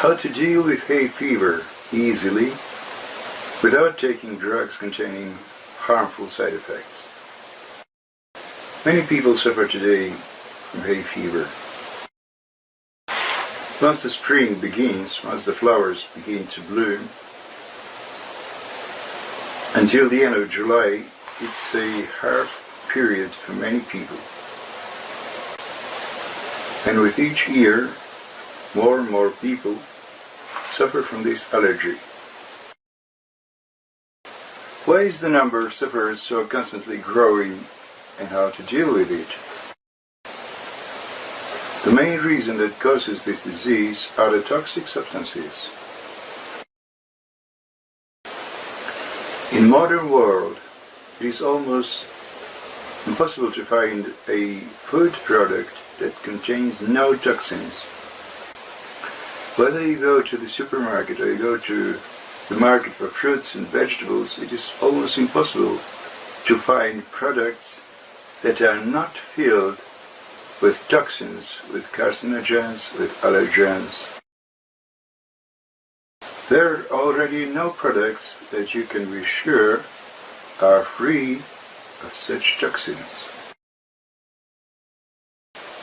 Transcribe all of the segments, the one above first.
How to deal with hay fever easily without taking drugs containing harmful side effects. Many people suffer today from hay fever. Once the spring begins, once the flowers begin to bloom, until the end of July, it's a hard period for many people. And with each year, more and more people suffer from this allergy. Why is the number of sufferers so constantly growing, and how to deal with it? The main reason that causes this disease are the toxic substances. In modern world, it is almost impossible to find a food product that contains no toxins. Whether you go to the supermarket or you go to the market for fruits and vegetables, it is almost impossible to find products that are not filled with toxins, with carcinogens, with allergens. There are already no products that you can be sure are free of such toxins.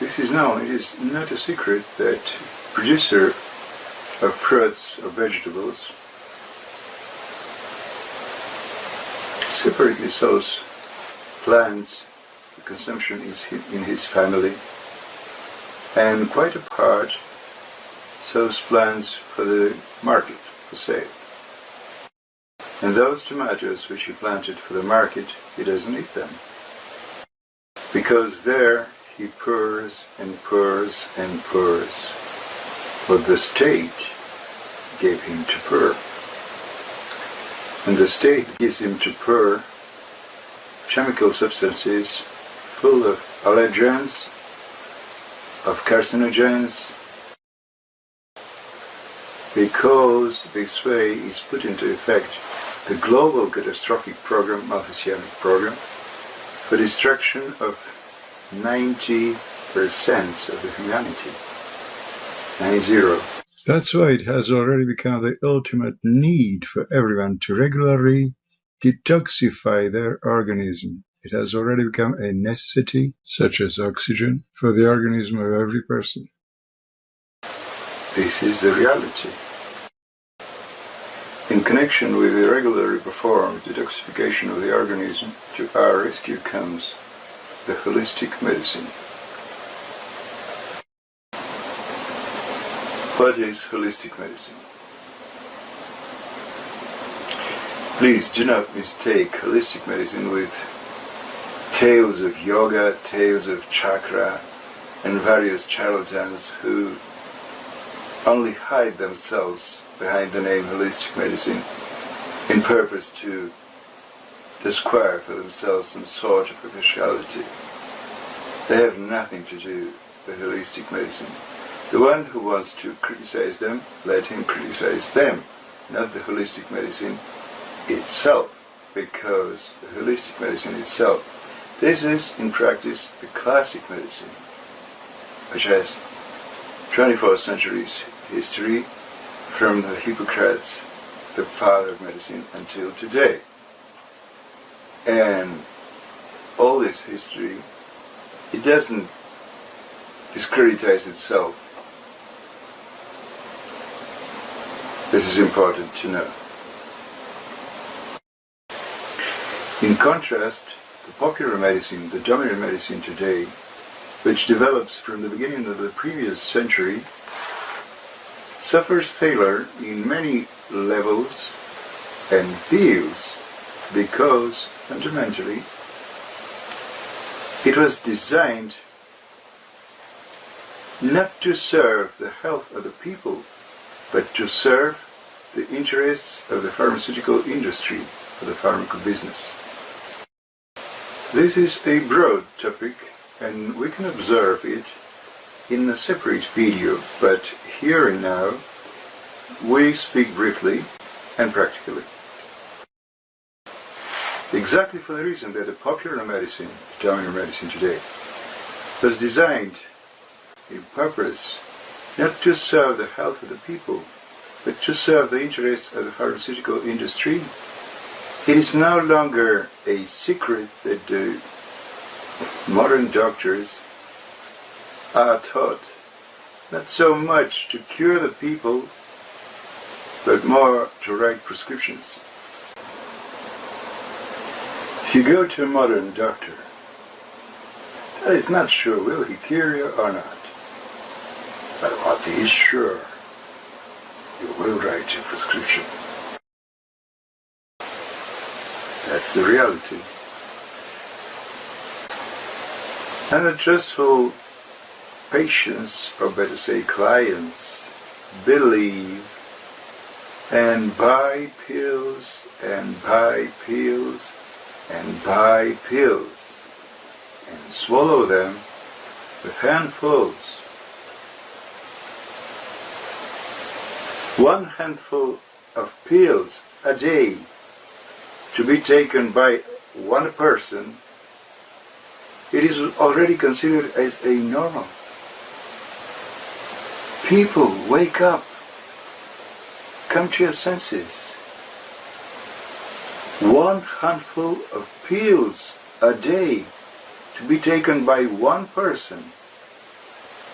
This is known, it is not a secret that producer of fruits or vegetables separately sows plants, the consumption is in his family, and quite apart sows plants for the market, for sale. And those tomatoes which he planted for the market, he doesn't eat them. Because there he pours and pours and pours what the state gave him to pour. And the state gives him to pour chemical substances full of allergens, of carcinogens, because this way is put into effect the global catastrophic program, multi-oceanic program, for destruction of 90% of the humanity. 90. That's why it has already become the ultimate need for everyone to regularly detoxify their organism. It has already become a necessity, such as oxygen, for the organism of every person. This is the reality. In connection with the regularly performed detoxification of the organism, to our rescue comes the holistic medicine. What is holistic medicine? Please do not mistake holistic medicine with tales of yoga, tales of chakra, and various charlatans who only hide themselves behind the name holistic medicine in purpose to acquire for themselves some sort of officiality. They have nothing to do with holistic medicine. The one who wants to criticize them, let him criticize them, not the holistic medicine itself, because the holistic medicine itself, this is in practice the classic medicine, which has 24th century's history from the Hippocrates, the father of medicine, until today. And all this history, it doesn't discreditize itself. This is important to know. In contrast, the popular medicine, the dominant medicine today, which develops from the beginning of the previous century, suffers failure in many levels and fields because, fundamentally, it was designed not to serve the health of the people, but to serve the interests of the pharmaceutical industry, of the pharmaceutical business. This is a broad topic, and we can observe it in a separate video, but here and now we speak briefly and practically. Exactly for the reason that the popular medicine, dominant medicine today, was designed in purpose not to serve the health of the people, but to serve the interests of the pharmaceutical industry. It is no longer a secret that the modern doctors are taught not so much to cure the people, but more to write prescriptions. If you go to a modern doctor, that is not sure will he cure you or not. But what he is sure, he will write you a prescription. That's the reality. And the trustful patients, or better say clients, believe and buy pills and buy pills and buy pills and swallow them with handfuls. 1 handful of pills a day to be taken by one person, it is already considered as a normal. People, wake up. Come to your senses. 1 handful of pills a day to be taken by one person.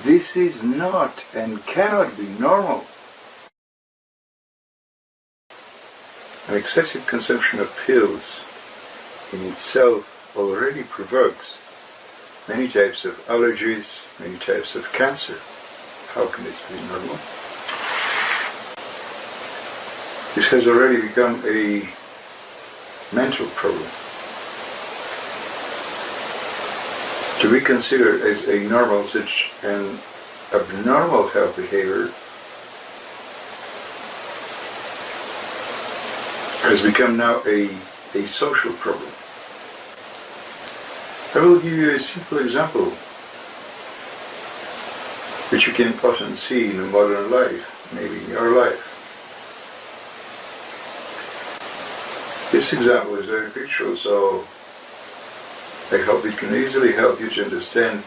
This is not and cannot be normal. An excessive consumption of pills in itself already provokes many types of allergies, many types of cancer. How can this be normal? This has already become a mental problem. To be considered as a normal, such an abnormal health behavior has become now a social problem. I will give you a simple example which you can often see in a modern life, maybe in your life. This example is very pictorial, so I hope it can easily help you to understand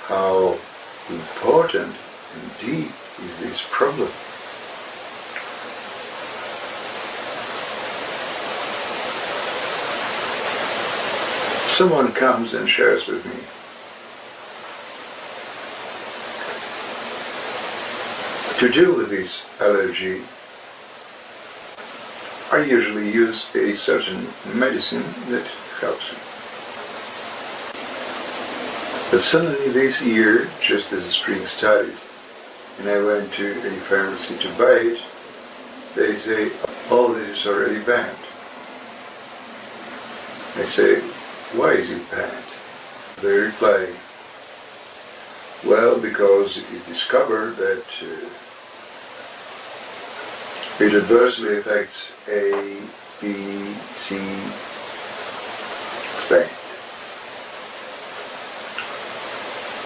how important and deep is this problem. Someone comes and shares with me to deal with this allergy. I usually use a certain medicine that helps me. But suddenly this year, just as the spring started, and I went to a pharmacy to buy it, they say, "Oh, this is already banned." I say, "Why is it banned?" They reply, "Well, because it is discovered that it adversely affects A, B, C, Spain."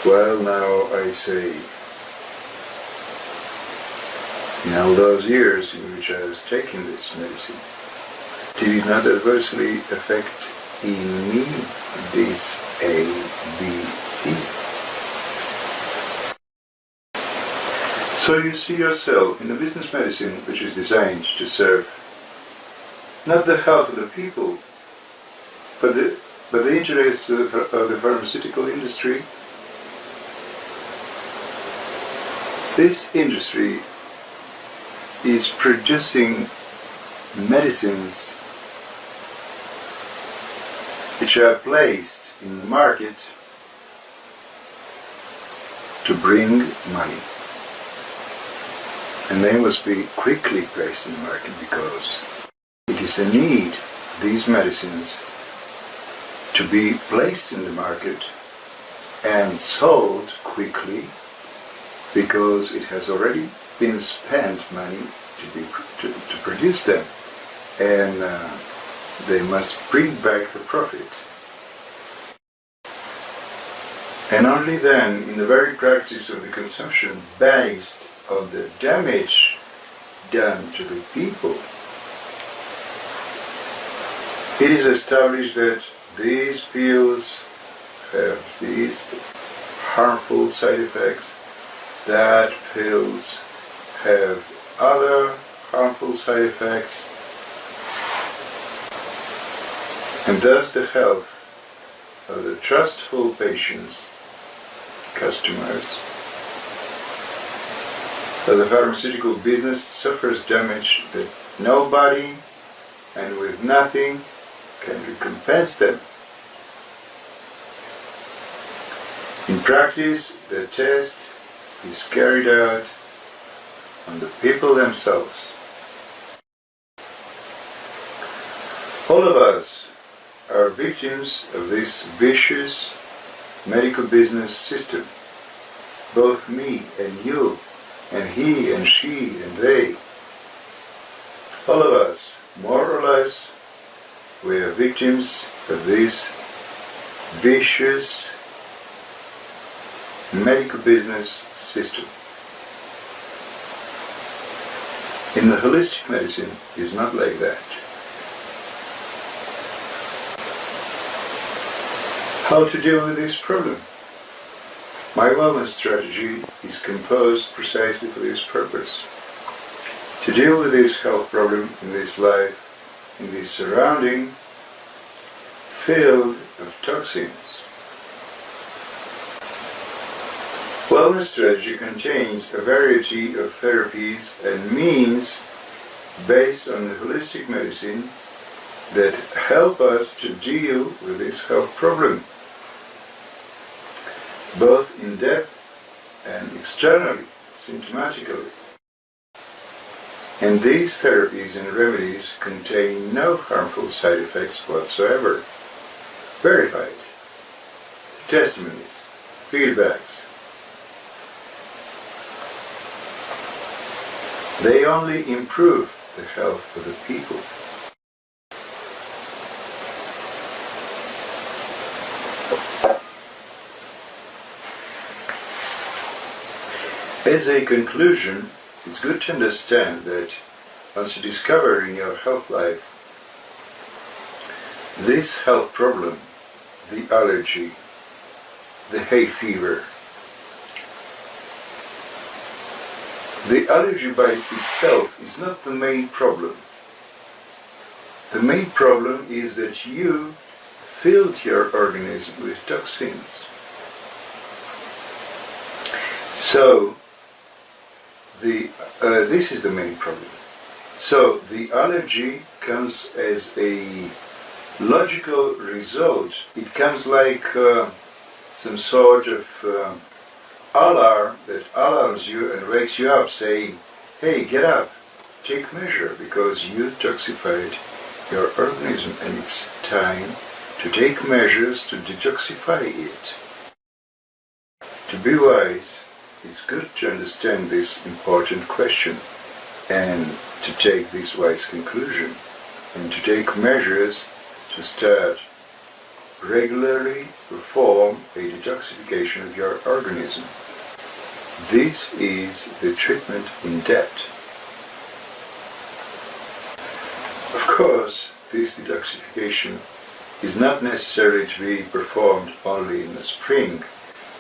Well, now I say, in all those years in which I was taking this medicine, did it not adversely affect in me this A, B, C? So you see yourself in a business medicine which is designed to serve not the health of the people, but the interests of the pharmaceutical industry. This industry is producing medicines which are placed in the market to bring money. And they must be quickly placed in the market because it is a need, these medicines, to be placed in the market and sold quickly, because it has already been spent money to produce them, and they must bring back the profit. And only then, in the very practice of the consumption based on the damage done to the people, it is established that these pills have these harmful side effects, that pills have other harmful side effects, and thus the health of the trustful patients, customers, of the pharmaceutical business suffers damage that nobody and with nothing can recompense them. In practice, the test is carried out on the people themselves. All of us are victims of this vicious medical business system. Both me and you, and he and she and they. All of us, more or less, we are victims of this vicious medical business system. In the holistic medicine, it's not like that. How to deal with this problem? My wellness strategy is composed precisely for this purpose. To deal with this health problem in this life, in this surrounding, filled of toxins. Wellness strategy contains a variety of therapies and means based on the holistic medicine that help us to deal with this health problem, both in depth and externally, symptomatically. And these therapies and remedies contain no harmful side effects whatsoever. Verified. Testimonies, feedbacks. They only improve the health of the people. As a conclusion, it's good to understand that once you discover in your health life this health problem, the allergy, the hay fever, the allergy by itself is not the main problem. The main problem is that you filled your organism with toxins. So, this is the main problem. So the allergy comes as a logical result. It comes like some sort of alarm that alarms you and wakes you up saying, hey, get up, take measure, because you toxified your organism and it's time to take measures to detoxify it. To be wise, it's good to understand this important question and to take this wise conclusion and to take measures to start regularly perform a detoxification of your organism. This is the treatment in depth. Of course, this detoxification is not necessary to be performed only in the spring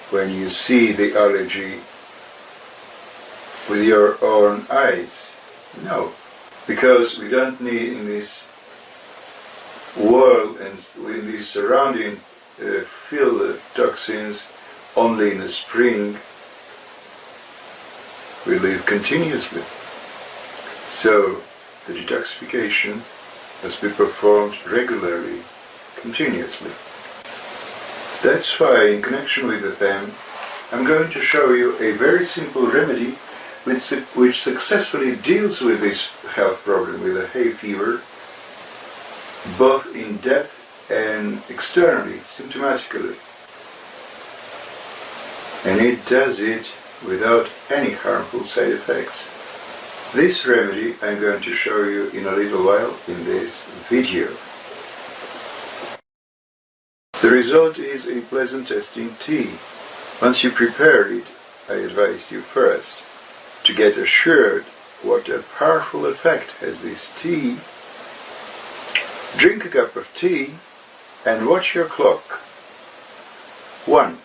when you see the allergy with your own eyes. No, because we don't need in this world and in this surrounding field of toxins only in the spring. We live continuously. So the detoxification must be performed regularly, continuously. That's why in connection with the theme, I'm going to show you a very simple remedy which successfully deals with this health problem, with the hay fever, both in depth and externally, symptomatically. And it does it without any harmful side effects. This remedy I'm going to show you in a little while in this video. The result is a pleasant tasting tea. Once you prepare it, I advise you first to get assured what a powerful effect has this tea. Drink a cup of tea and watch your clock. 1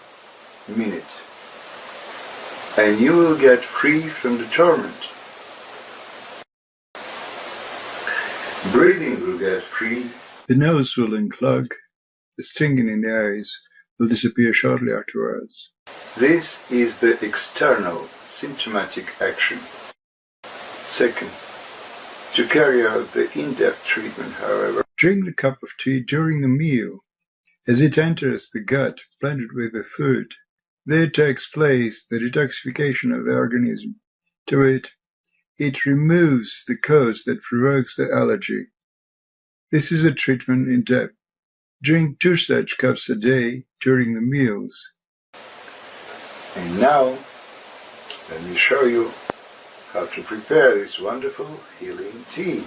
minute. and you will get free from the torment. Breathing will get free. The nose will unclog. The stinging in the eyes will disappear shortly afterwards. This is the external symptomatic action. Second, to carry out the in-depth treatment, however, drink the cup of tea during the meal. As it enters the gut, blended with the food, there takes place the detoxification of the organism. To it removes the cause that provokes the allergy. This is a treatment in depth. Drink 2 such cups a day during the meals. And now, let me show you how to prepare this wonderful healing tea.